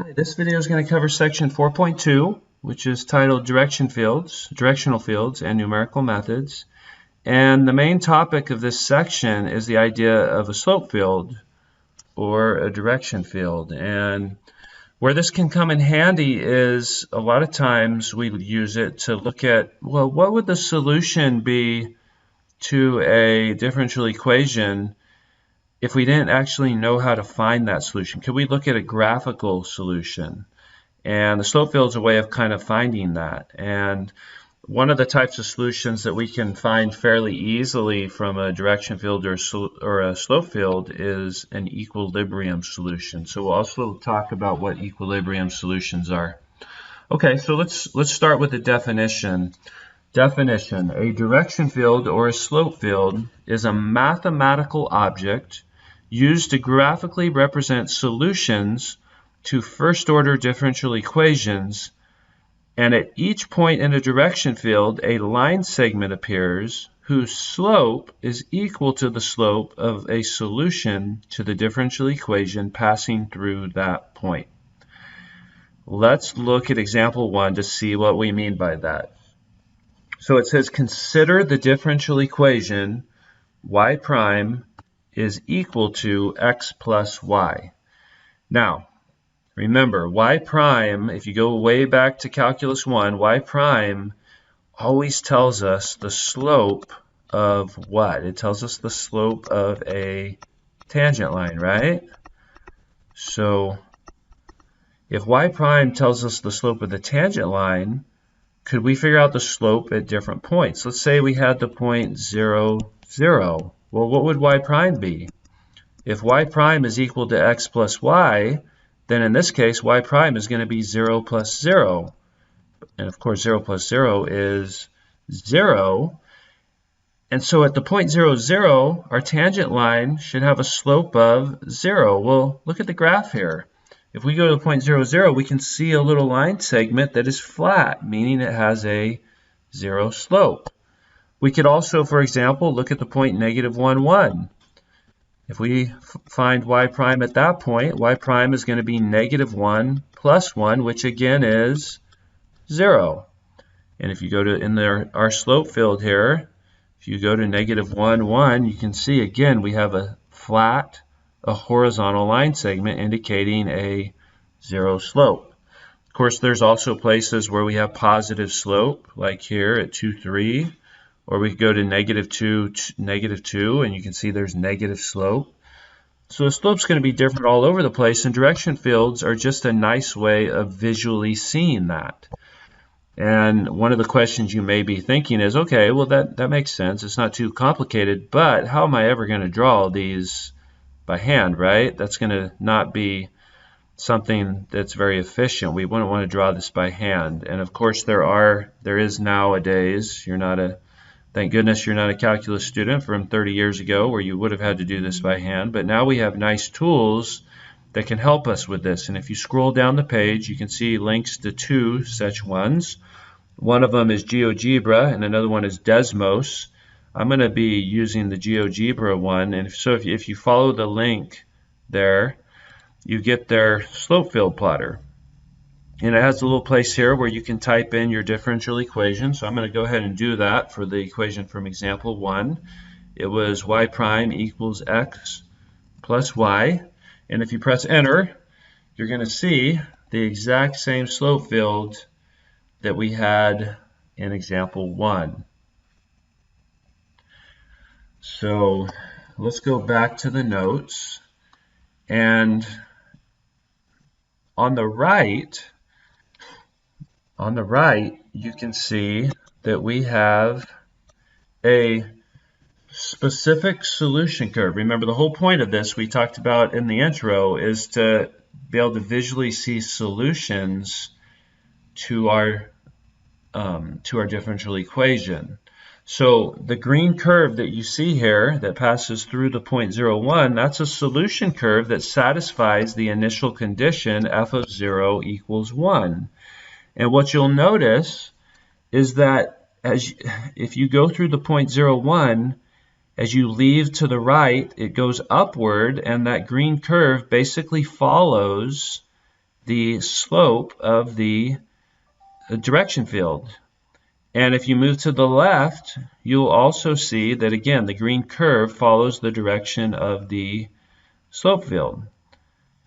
Hi, this video is going to cover section 4.2, which is titled Directional Fields and Numerical Methods. And the main topic of this section is the idea of a slope field or a direction field. And where this can come in handy is a lot of times we use it to look at, well, what would the solution be to a differential equation if we didn't actually know how to find that solution? Could we look at a graphical solution? And the slope field is a way of kind of finding that. And one of the types of solutions that we can find fairly easily from a direction field or a slope field is an equilibrium solution. So we'll also talk about what equilibrium solutions are. Okay, so let's start with the definition. Definition: a direction field or a slope field is a mathematical object used to graphically represent solutions to first-order differential equations, and at each point in a direction field, a line segment appears whose slope is equal to the slope of a solution to the differential equation passing through that point. Let's look at example 1 to see what we mean by that. So it says, consider the differential equation y prime is equal to x plus y. Now, remember, y prime, if you go way back to calculus 1, y prime always tells us the slope of what? It tells us the slope of a tangent line, right? So if y prime tells us the slope of the tangent line, could we figure out the slope at different points? Let's say we had the point 0, 0. Well, what would y prime be? If y prime is equal to x plus y, then in this case, y prime is going to be 0 plus 0. And of course, 0 plus 0 is 0. And so at the point 0, 0, our tangent line should have a slope of 0. Well, look at the graph here. If we go to the point 0, 0, we can see a little line segment that is flat, meaning it has a 0 slope. We could also, for example, look at the point negative 1, 1. If we find y prime at that point, y prime is going to be negative 1 plus 1, which again is 0. And if you go to our slope field here, if you go to negative 1, 1, you can see again we have a flat, a horizontal line segment indicating a 0 slope. Of course, there's also places where we have positive slope, like here at 2, 3. Or we could go to negative 2, negative 2, and you can see there's negative slope. So the slope's going to be different all over the place, and direction fields are just a nice way of visually seeing that. And one of the questions you may be thinking is, okay, well that makes sense. It's not too complicated, but how am I ever going to draw these by hand, right? That's going to not be something that's very efficient. We wouldn't want to draw this by hand. And of course there is nowadays, thank goodness you're not a calculus student from 30 years ago where you would have had to do this by hand, but now we have nice tools that can help us with this. And if you scroll down the page, you can see links to 2 such ones. One of them is Geogebra and another one is Desmos. I'm going to be using the Geogebra one, and so if you follow the link there, you get their slope field plotter. And it has a little place here where you can type in your differential equation. So I'm going to go ahead and do that for the equation from example 1. It was y prime equals x plus y. And if you press enter, you're going to see the exact same slope field that we had in example 1. So let's go back to the notes. And on the right, you can see that we have a specific solution curve. Remember, the whole point of this we talked about in the intro is to be able to visually see solutions to our differential equation. So the green curve that you see here that passes through the point 0, 1, that's a solution curve that satisfies the initial condition f of 0 equals 1. And what you'll notice is that if you go through the point 0, 1, as you leave to the right, it goes upward, and that green curve basically follows the slope of the direction field. And if you move to the left, you'll also see that, again, the green curve follows the direction of the slope field.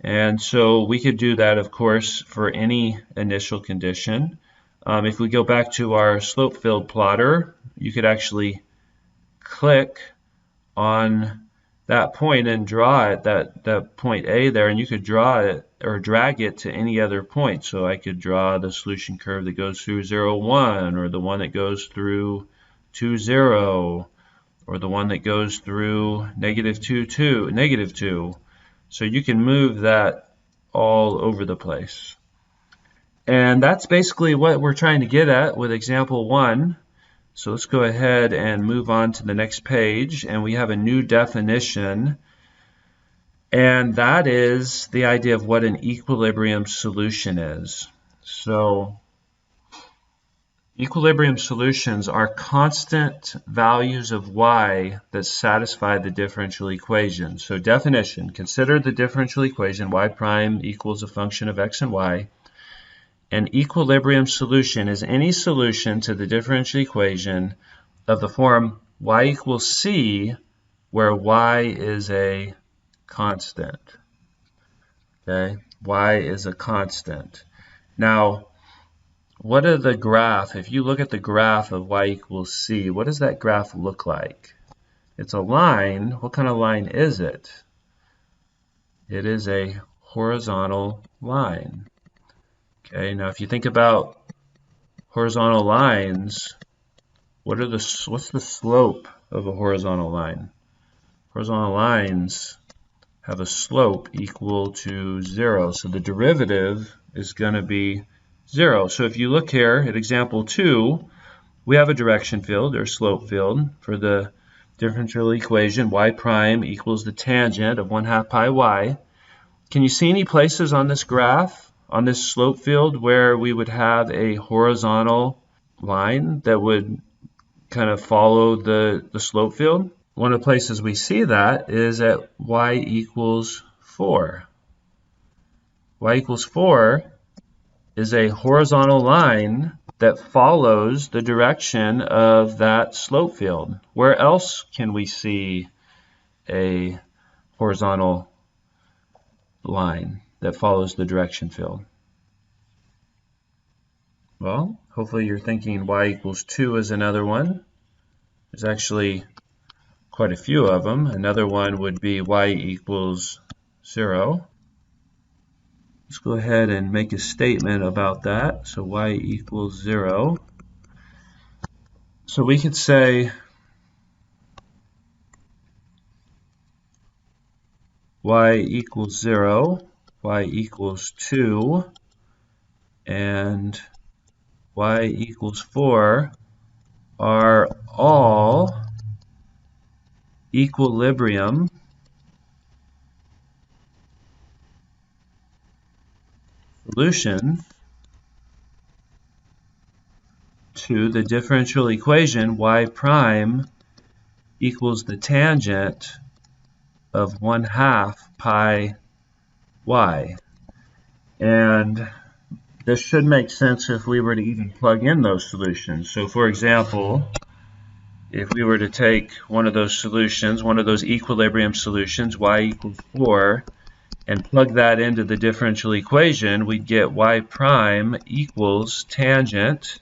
And so we could do that, of course, for any initial condition. If we go back to our slope field plotter, you could actually click on that point and draw it, that point A there, and you could draw it or drag it to any other point. So I could draw the solution curve that goes through 0, 1, or the one that goes through 2, 0, or the one that goes through negative 2, 2, negative 2. So you can move that all over the place. And that's basically what we're trying to get at with example 1. So let's go ahead and move on to the next page, and we have a new definition, and that is the idea of what an equilibrium solution is. So equilibrium solutions are constant values of y that satisfy the differential equation. So definition, consider the differential equation y prime equals a function of x and y. An equilibrium solution is any solution to the differential equation of the form y equals c, where y is a constant. Okay, y is a constant. Now, what are the graph? If you look at the graph of y equals c, what does that graph look like? It's a line. What kind of line is it? It is a horizontal line. Okay, now if you think about horizontal lines, what's the slope of a horizontal line? Horizontal lines have a slope equal to 0, so the derivative is going to be 0. So if you look here at example 2, we have a direction field or slope field for the differential equation y prime equals the tangent of 1/2 pi y. Can you see any places on this graph, on this slope field, where we would have a horizontal line that would kind of follow the slope field? One of the places we see that is at y equals 4. Y equals 4 is a horizontal line that follows the direction of that slope field. Where else can we see a horizontal line that follows the direction field? Well, hopefully you're thinking y equals 2 is another one. There's actually quite a few of them. Another one would be y equals 0. Let's go ahead and make a statement about that. So y equals 0. So we could say y equals 0, y equals 2, and y equals 4 are all equilibrium solutions to the differential equation y prime equals the tangent of 1/2 pi y. And this should make sense if we were to even plug in those solutions. So for example, if we were to take one of those solutions, one of those equilibrium solutions, y equals 4, and plug that into the differential equation, we'd get y prime equals tangent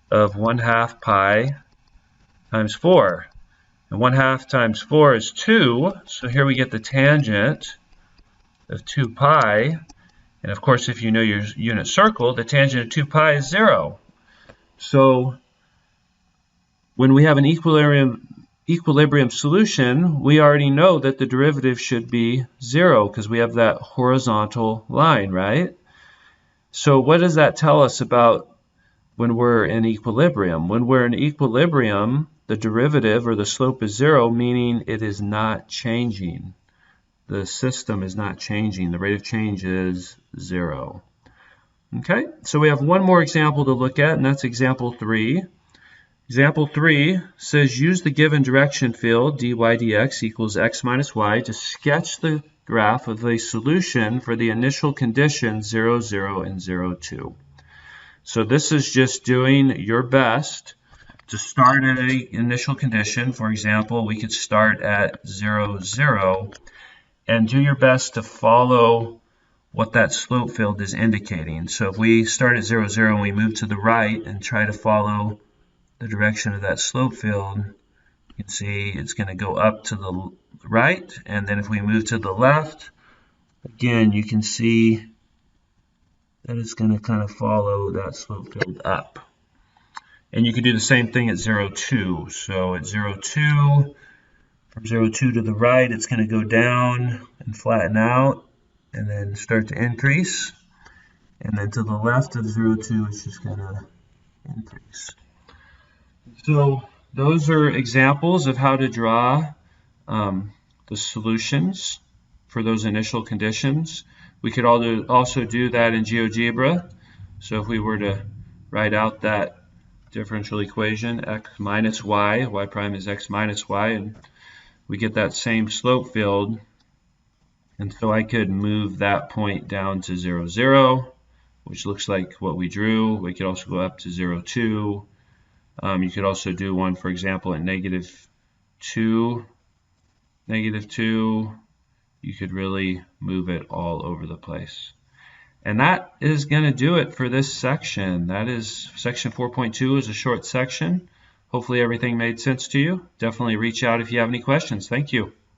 of 1/2 pi times 4. And 1/2 times 4 is 2, so here we get the tangent of 2 pi. And of course, if you know your unit circle, the tangent of 2 pi is 0. So when we have an equilibrium solution, we already know that the derivative should be 0 because we have that horizontal line, right? So what does that tell us about when we're in equilibrium? When we're in equilibrium, the derivative or the slope is 0, meaning it is not changing. The system is not changing. The rate of change is 0. Okay, so we have one more example to look at, and that's example 3. Example 3 says use the given direction field dy dx equals x minus y to sketch the graph with a solution for the initial conditions 0, 0, and 0, 2. So this is just doing your best to start at an initial condition. For example, we could start at 0, 0, and do your best to follow what that slope field is indicating. So if we start at 0, 0 and we move to the right and try to follow the direction of that slope field, you can see it's going to go up to the right, and then if we move to the left, again you can see that it's going to kind of follow that slope field up. And you can do the same thing at 0, 2. So at 0, 2, from 0, 2 to the right, it's going to go down and flatten out and then start to increase. And then to the left of 0, 2, it's just going to increase. So those are examples of how to draw the solutions for those initial conditions. We could also do that in Geogebra. So if we were to write out that differential equation, x minus y, y prime is x minus y, and we get that same slope field. And so I could move that point down to 0, 0, which looks like what we drew. We could also go up to 0, 2. You could also do one, for example, at negative 2. Negative 2, you could really move it all over the place. And that is going to do it for this section. That is section 4.2 is a short section. Hopefully everything made sense to you. Definitely reach out if you have any questions. Thank you.